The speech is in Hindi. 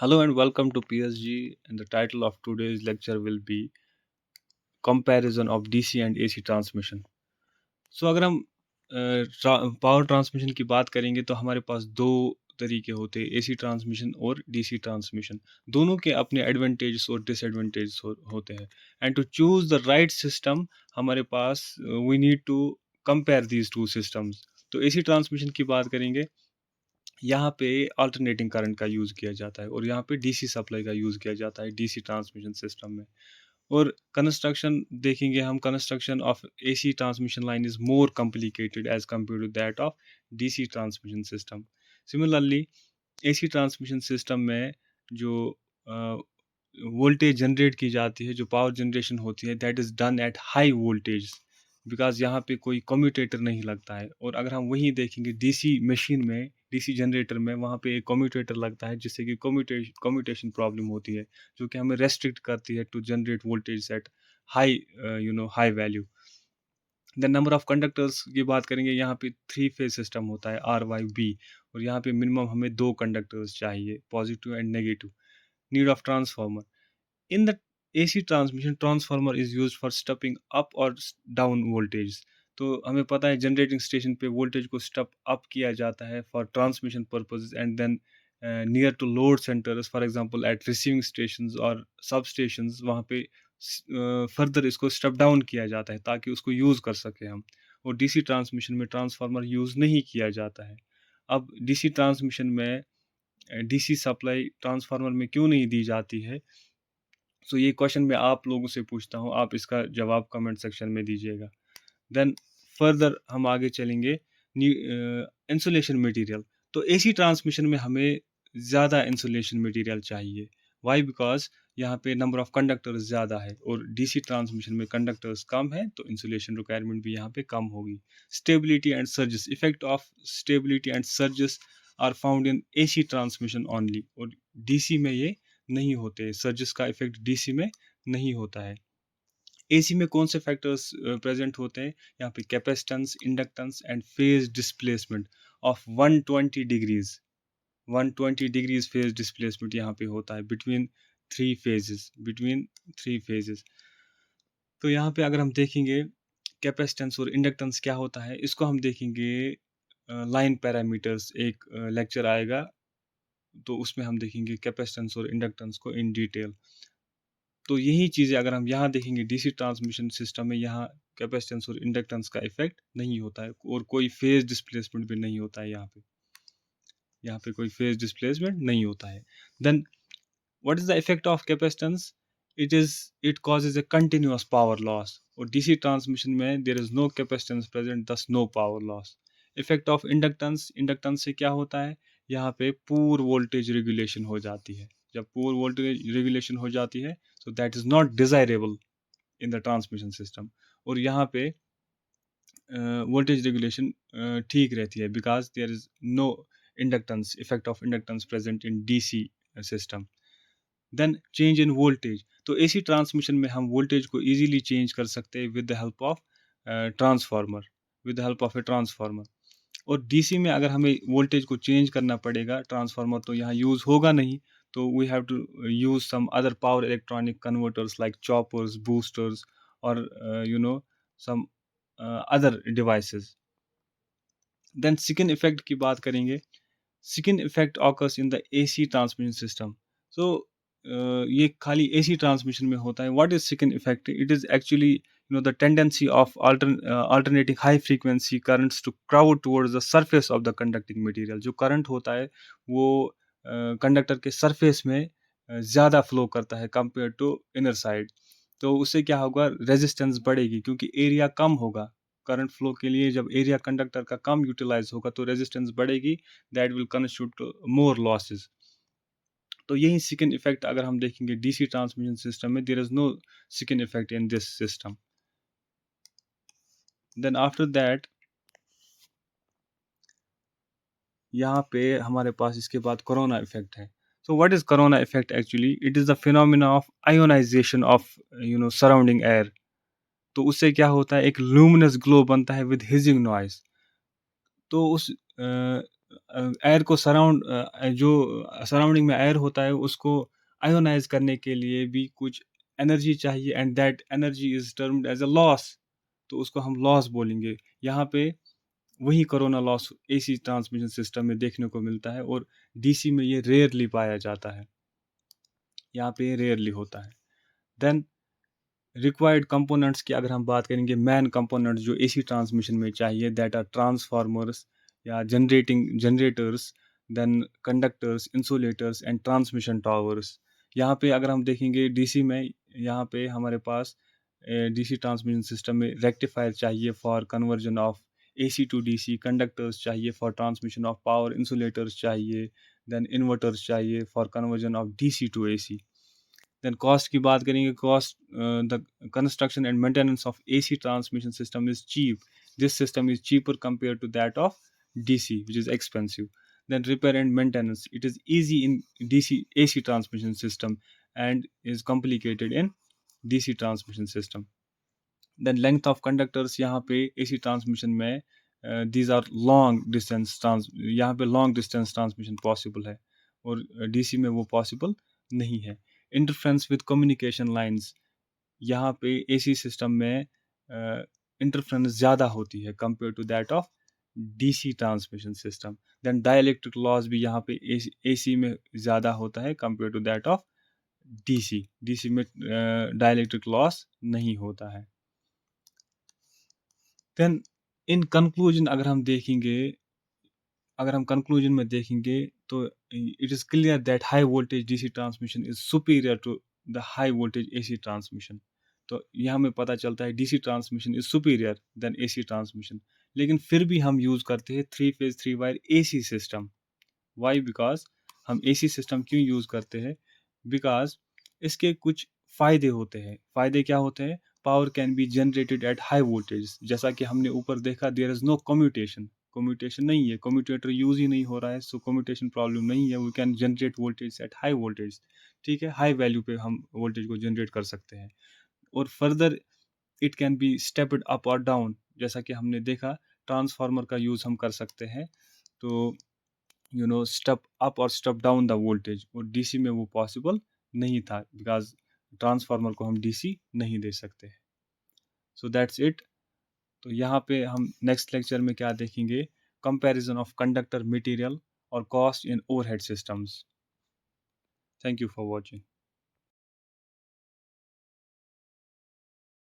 Hello and welcome to PSG. And the title of today's lecture will be Comparison of DC and AC Transmission. So अगर हम पावर ट्रांसमिशन की बात करेंगे तो हमारे पास दो तरीके होते हैं, एसी ट्रांसमिशन और डीसी ट्रांसमिशन। दोनों के अपने एडवांटेजेस और डिसएडवांटेजेस होते हैं। And to choose the right system हमारे पास we need to compare these two systems. तो एसी ट्रांसमिशन की बात करेंगे, यहाँ पे अल्टरनेटिंग करंट का यूज़ किया जाता है और यहाँ पे डीसी सप्लाई का यूज़ किया जाता है डीसी ट्रांसमिशन सिस्टम में। और कंस्ट्रक्शन देखेंगे हम, construction of AC transmission line is more complicated as compare to that of DC transmission system. Similarly AC transmission system में जो वोल्टेज जनरेट की जाती है, जो पावर जनरेशन होती है, that is done at high voltage, because यहाँ पे कोई कम्यूटेटर नहीं लगता है। और अगर हम वहीं देखेंगे डीसी मशीन में, डीसी जनरेटर में, वहाँ पे एक कम्यूटेटर लगता है जिससे कि कम्यूटेशन प्रॉब्लम होती है, जो कि हमें रेस्ट्रिक्ट करती है to generate voltage at high high value. The number of conductors की बात करेंगे, यहाँ पे थ्री फेज सिस्टम होता है आर वाई बी, और यहाँ पे मिनिमम हमें दो कंडक्टर्स चाहिए, positive and negative. Need of transformer in the AC transmission, transformer is used for stepping up or down voltage। तो हमें पता है जनरेटिंग स्टेशन पे वोल्टेज को स्टेप अप किया जाता है for transmission purposes, and then near to load centres, for example at receiving stations और सब स्टेशंस, वहाँ पे फर्दर इसको स्टेप डाउन किया जाता है ताकि उसको यूज़ कर सके हम। और डीसी ट्रांसमिशन में ट्रांसफार्मर यूज़ नहीं किया जाता है। अब डीसी ट्रांसमिशन में डीसी सप्लाई ट्रांसफार्मर में क्यों नहीं दी जाती है? सो ये क्वेश्चन मैं आप लोगों से पूछता हूँ, आप इसका जवाब कमेंट सेक्शन में दीजिएगा। देन फर्दर हम आगे चलेंगे। इंसुलेशन मटेरियल, तो एसी ट्रांसमिशन में हमें ज़्यादा इंसुलेशन मटेरियल चाहिए। वाई? बिकॉज यहाँ पे नंबर ऑफ कंडक्टर्स ज़्यादा है और डीसी ट्रांसमिशन में कंडक्टर्स कम है, तो इंसुलेशन रिक्वायरमेंट भी यहाँ पे कम होगी। Stability and surges, effect of stability and surges are found in AC transmission only, और डीसी में ये नहीं होते। सर्जेस का इफेक्ट डीसी में नहीं होता है। एसी में कौन से फैक्टर्स प्रेजेंट होते हैं? यहाँ पे capacitance, inductance and phase displacement of 120 degrees. 120 degrees phase displacement यहाँ पे होता है बिटवीन थ्री फेजेस। तो यहाँ पे अगर हम देखेंगे कैपेसिटेंस और इंडक्टेंस क्या होता है, इसको हम देखेंगे लाइन पैरामीटर्स, एक लेक्चर आएगा तो उसमें हम देखेंगे कैपेसिटेंस और इंडक्टेंस को इन डिटेल। तो यही चीज़ें अगर हम यहाँ देखेंगे डीसी ट्रांसमिशन सिस्टम में, यहाँ कैपेसिटेंस और इंडक्टेंस का इफेक्ट नहीं होता है और कोई फेज डिस्प्लेसमेंट भी नहीं होता है। यहाँ पे कोई फेज डिस्प्लेसमेंट नहीं होता है। Then what is the effect of capacitance? It causes a continuous power loss, और डीसी ट्रांसमिशन में there is no capacitance present, thus no power loss. Effect of inductance, inductance से क्या होता है? यहाँ पे पूर वोल्टेज रेगुलेशन हो जाती है। जब पूर वोल्टेज रेगुलेशन हो जाती है, so that is not desirable in the transmission system। और यहाँ पे वोल्टेज रेगुलेशन ठीक रहती है because there is no inductance, effect of inductance present in DC system. Then change in voltage, तो एसी ट्रांसमिशन में हम वोल्टेज को इजीली चेंज कर सकते हैं with the help of transformer, with the help of a transformer. और डीसी में अगर हमें वोल्टेज को चेंज करना पड़ेगा, ट्रांसफार्मर तो यहाँ यूज़ होगा नहीं, तो we have to use some other power electronic converters like choppers, boosters, और some other devices. Then second effect की बात करेंगे। Second effect occurs in the AC transmission system. So ये खाली एसी ट्रांसमिशन में होता है। What is second effect? It is actually the tendency of alternating high frequency currents to crowd towards the surface of the conducting material। जो करंट होता है वो कंडक्टर के सरफेस में ज़्यादा फ्लो करता है कंपेयर टू इनर साइड। तो उससे क्या होगा? रेजिस्टेंस बढ़ेगी क्योंकि एरिया कम होगा। करंट फ्लो के लिए जब एरिया कंडक्टर का कम यूटिलाइज होगा तो रेजिस्टेंस बढ़ेगी, that will constitute more losses. तो यही सेकंड इफेक्ट अगर हम देखेंगे डीसी ट्रांसमिशन सिस्टम में, there is no second effect in this system. Then after that यहाँ पे हमारे पास इसके बाद कोरोना इफेक्ट है। So what is corona effect? Actually it is the phenomena of ionization of surrounding air. तो उससे क्या होता है? एक लूमिनस ग्लो बनता है विद हिजिंग नॉइज। तो उस एयर को जो सराउंडिंग में एयर होता है उसको आयोनाइज करने के लिए भी कुछ एनर्जी चाहिए, and that energy is termed as a loss. तो उसको हम लॉस बोलेंगे। यहाँ पे वही corona loss AC transmission system में देखने को मिलता है, और डीसी में ये रेयरली पाया जाता है, यहाँ पे ये रेयरली होता है। देन रिक्वायर्ड कंपोनेंट्स की अगर हम बात करेंगे, मैन कंपोनेंट्स जो एसी ट्रांसमिशन में चाहिए, दैट आर ट्रांसफार्मर्स या generators, then conductors, insulators and transmission towers. यहाँ पे अगर हम देखेंगे डीसी में, यहाँ पे हमारे पास डीसी ट्रांसमिशन सिस्टम में रेक्टिफायर चाहिए for conversion of AC to DC, conductors चाहिए for transmission of power, insulators चाहिए, देन इन्वर्टर्स चाहिए for conversion of DC to AC. Then cost की बात करेंगे, cost the construction and maintenance of AC transmission system is cheap. This system is cheaper compared to that of DC, which is expensive. Then repair and maintenance, it is easy in DC AC transmission system and is complicated in DC transmission system. Then length of conductors, यहाँ पे AC transmission में these are long distance यहाँ पे long distance transmission possible है, और DC में वो possible नहीं है। इंटरफ्रेंस विद कम्युनिकेशन लाइंस, यहाँ पे एसी सिस्टम में इंटरफ्रेंस ज़्यादा होती है compare to that of DC transmission system. Then dielectric loss भी यहाँ पे एसी में ज़्यादा होता है compare to that of DC. DC में डाइलेक्ट्रिक लॉस नहीं होता है। देन इन कंक्लूजन अगर हम कंक्लूजन में देखेंगे तो it is clear that high voltage DC transmission is superior to the high voltage AC transmission. तो यह हमें पता चलता है DC transmission is superior than AC transmission. लेकिन फिर भी हम यूज़ करते हैं 3 phase 3 wire AC system. Why? Because हम एसी सिस्टम क्यों यूज़ करते हैं? बिकॉज इसके कुछ फ़ायदे होते हैं। फ़ायदे क्या होते हैं? Power can be generated at high voltage, जैसा कि हमने ऊपर देखा, there is no commutation. Commutation नहीं है, कम्यूटेटर यूज़ ही नहीं हो रहा है, सो कम्यूटेशन प्रॉब्लम नहीं है। We can generate voltage at high voltage. ठीक है, हाई वैल्यू पे हम वोल्टेज को जनरेट कर सकते हैं। और further it can be stepped up और डाउन, जैसा कि हमने देखा ट्रांसफार्मर का यूज़ हम कर सकते हैं। तो स्टेप अप और स्टेप डाउन द वोल्टेज, और डीसी में वो पॉसिबल नहीं था बिकॉज ट्रांसफार्मर को हम डीसी नहीं दे सकते। So that's it. तो यहाँ पे हम नेक्स्ट लेक्चर में क्या देखेंगे? कंपैरिजन ऑफ कंडक्टर मटेरियल और cost in overhead systems. Thank you for watching.